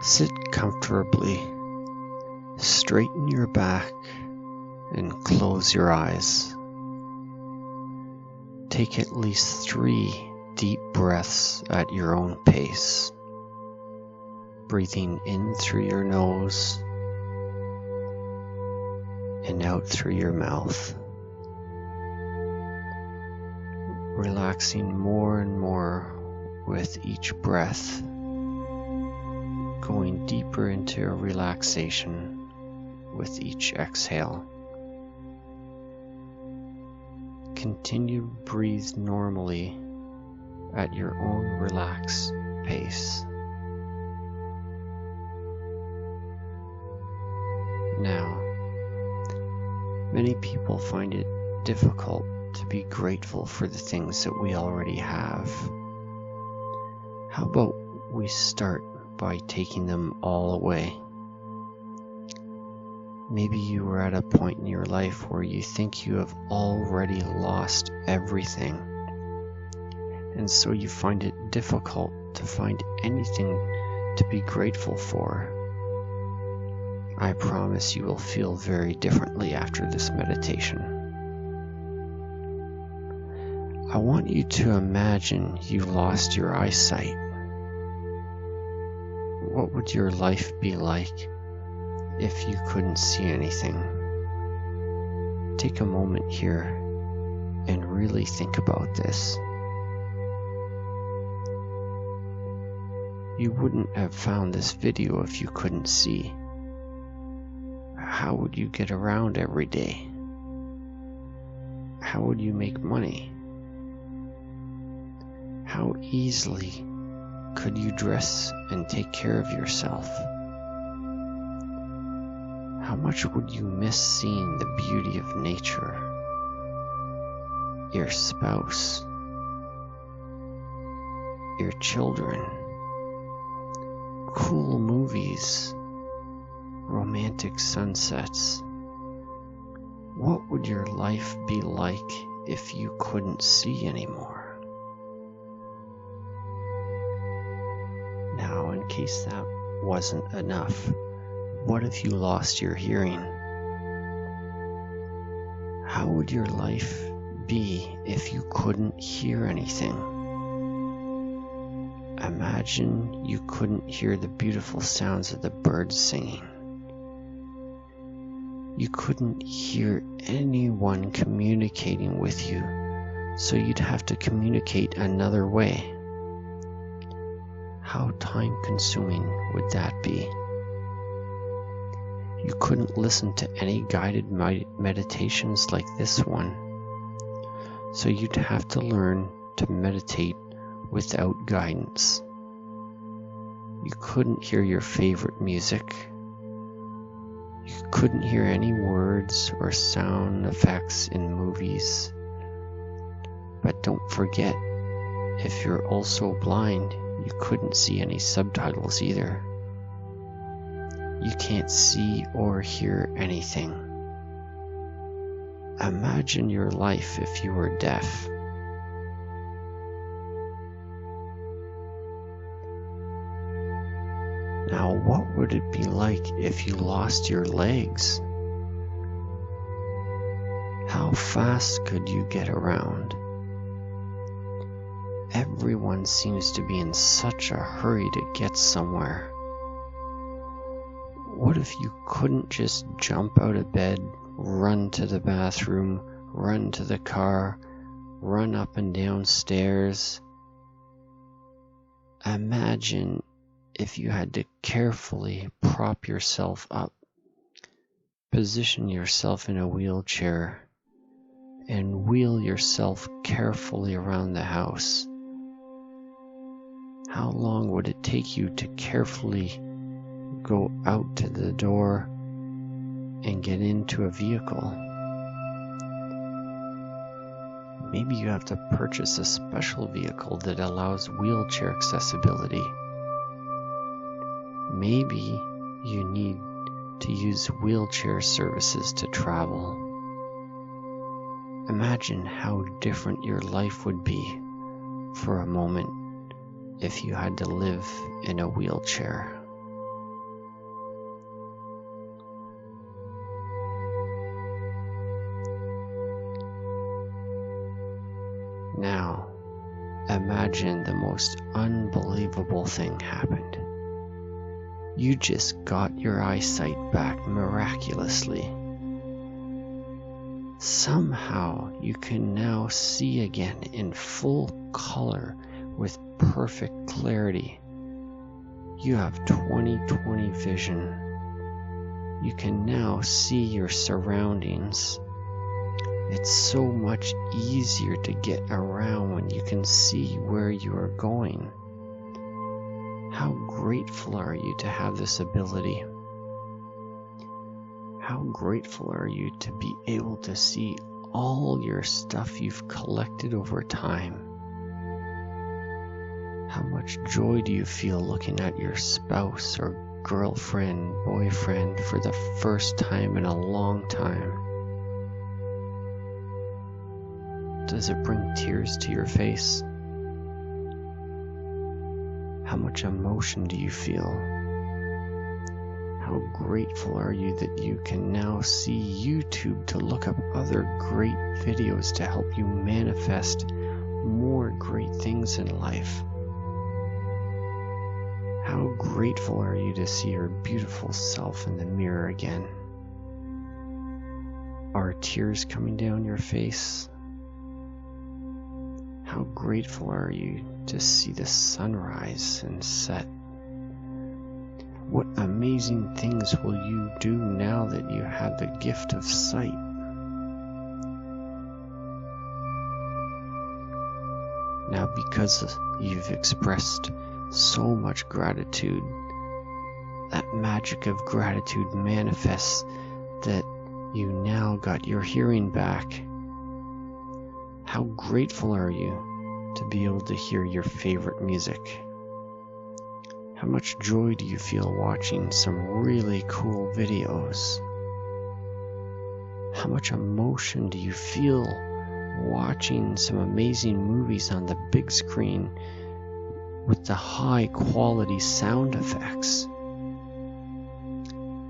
Sit comfortably, straighten your back, and close your eyes. Take at least 3 deep breaths at your own pace, breathing in through your nose and out through your mouth. Relaxing more and more with each breath, going deeper into a relaxation with each exhale. Continue to breathe normally at your own relaxed pace. Now, many people find it difficult to be grateful for the things that we already have. How about we start by taking them all away? Maybe you are at a point in your life where you think you have already lost everything, and so you find it difficult to find anything to be grateful for. I promise you will feel very differently after this meditation. I want you to imagine you lost your eyesight. What would your life be like if you couldn't see anything? Take a moment here and really think about this. You wouldn't have found this video if you couldn't see. How would you get around every day? How would you make money? How easily could you dress and take care of yourself? How much would you miss seeing the beauty of nature, your spouse, your children, cool movies, romantic sunsets? What would your life be like if you couldn't see anymore? Now, in case that wasn't enough, what if you lost your hearing? How would your life be if you couldn't hear anything? Imagine you couldn't hear the beautiful sounds of the birds singing. You couldn't hear anyone communicating with you, so you'd have to communicate another way. How time-consuming would that be? You couldn't listen to any guided meditations like this one, so you'd have to learn to meditate without guidance. You couldn't hear your favorite music. You couldn't hear any words or sound effects in movies. But don't forget, if you're also blind, you couldn't see any subtitles either. You can't see or hear anything. Imagine your life if you were deaf. Now, what would it be like if you lost your legs? How fast could you get around? Everyone seems to be in such a hurry to get somewhere. What if you couldn't just jump out of bed, run to the bathroom, run to the car, run up and down stairs? Imagine if you had to carefully prop yourself up, position yourself in a wheelchair, and wheel yourself carefully around the house. How long would it take you to carefully go out to the door and get into a vehicle? Maybe you have to purchase a special vehicle that allows wheelchair accessibility. Maybe you need to use wheelchair services to travel. Imagine how different your life would be for a moment if you had to live in a wheelchair. Now, imagine the most unbelievable thing happened. You just got your eyesight back miraculously. Somehow you can now see again in full color with perfect clarity. You have 20/20 vision. You can now see your surroundings. It's so much easier to get around when you can see where you are going. How grateful are you to have this ability? How grateful are you to be able to see all your stuff you've collected over time? How much joy do you feel looking at your spouse or girlfriend, boyfriend for the first time in a long time? Does it bring tears to your face? How much emotion do you feel? How grateful are you that you can now see YouTube to look up other great videos to help you manifest more great things in life? How grateful are you to see your beautiful self in the mirror again? Are tears coming down your face? How grateful are you to see the sunrise and set? What amazing things will you do now that you have the gift of sight? Now, because you've expressed so much gratitude, that magic of gratitude manifests that you now got your hearing back. How grateful are you to be able to hear your favorite music? How much joy do you feel watching some really cool videos? How much emotion do you feel watching some amazing movies on the big screen with the high quality sound effects?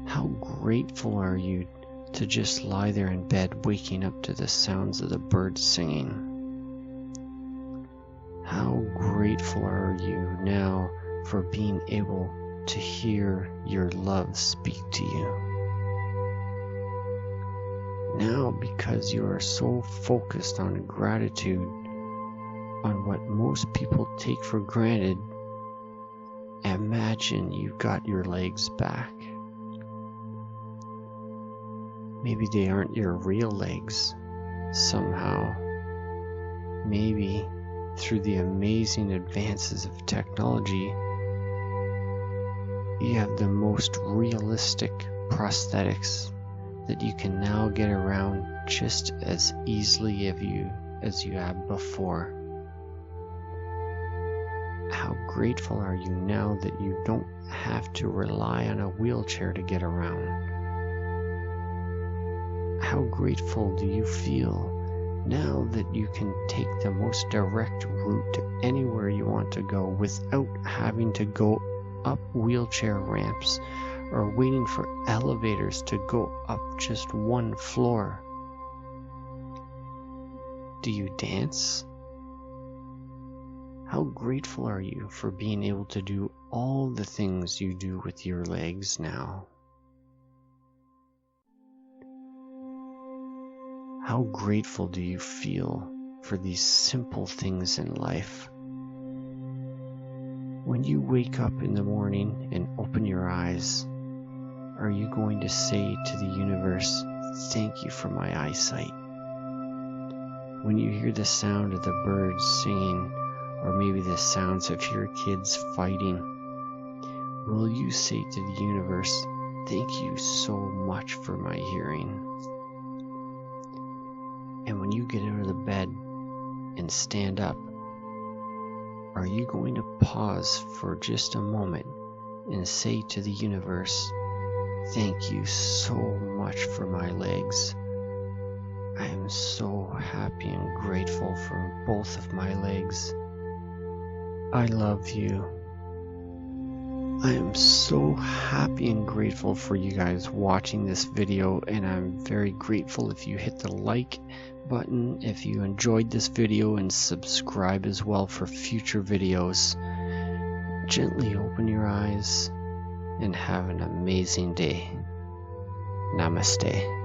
How grateful are you to just lie there in bed waking up to the sounds of the birds singing? How grateful are you now for being able to hear your love speak to you? Now, because you are so focused on gratitude, on what most people take for granted, imagine you got your legs back. Maybe they aren't your real legs somehow. Maybe through the amazing advances of technology, you have the most realistic prosthetics that you can now get around just as easily as you have before. How grateful are you now that you don't have to rely on a wheelchair to get around? How grateful do you feel now that you can take the most direct route to anywhere you want to go without having to go up wheelchair ramps or waiting for elevators to go up just one floor? Do you dance? How grateful are you for being able to do all the things you do with your legs now? How grateful do you feel for these simple things in life? When you wake up in the morning and open your eyes, are you going to say to the universe, "Thank you for my eyesight"? When you hear the sound of the birds singing, or maybe the sounds of your kids fighting, will you say to the universe, "Thank you so much for my hearing"? And when you get out of the bed and stand up, are you going to pause for just a moment and say to the universe, "Thank you so much for my legs. I am so happy and grateful for both of my legs. I love you." I am so happy and grateful for you guys watching this video, and I'm very grateful if you hit the like button if you enjoyed this video, and subscribe as well for future videos. Gently open your eyes and have an amazing day. Namaste.